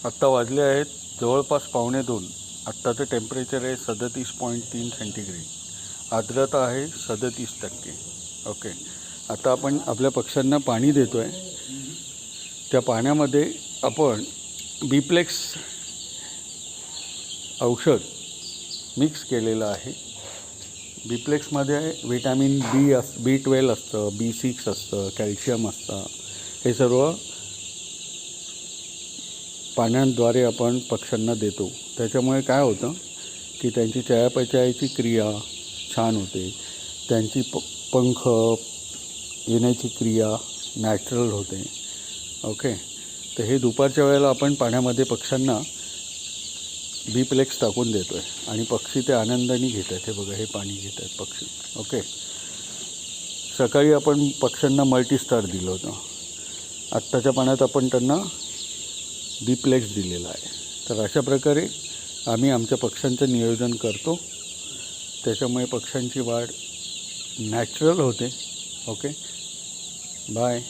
आत्ता वाजले आहेत जवळपास 1:45. आत्ताचं टेम्परेचर आहे 37.3 सेंटीग्रेड. आर्द्रता आहे 37%. ओके. आता आपण आपल्या पक्ष्यांना पाणी देतो आहे. त्या पाण्यामध्ये आपण बीप्लेक्स औषध मिक्स केलेलं आहे. बीप्लेक्समध्ये व्हिटॅमिन B12 असतं, B6 असतं, कॅल्शियम असतं. हे सर्व पाण्याद्वारे आपण पक्ष्यांना देतो. त्याच्यामुळे काय होतं की त्यांची चयापचयाची क्रिया छान होते. त्यांची पंख येण्याची क्रिया नॅचरल होते. ओके. तर हे दुपारच्या वेळेला आपण पाण्यामध्ये पक्ष्यांना बीप्लेक्स टाकून देतो आहे आणि पक्षी ते आनंदाने घेत आहेत. हे बघा, हे पाणी घेत आहेत पक्षी. ओके. सकाळी आपण पक्ष्यांना मल्टीस्टार दिलं होतं. आत्ताच्या पाण्यात आपण त्यांना बीप्लेक्स दिलेला आहे. तर अशा प्रकारे आम्ही आमच्या पक्ष्यांचं नियोजन करतो. त्याच्यामुळे पक्ष्यांची वाढ नॅचरल होते. ओके. बाय.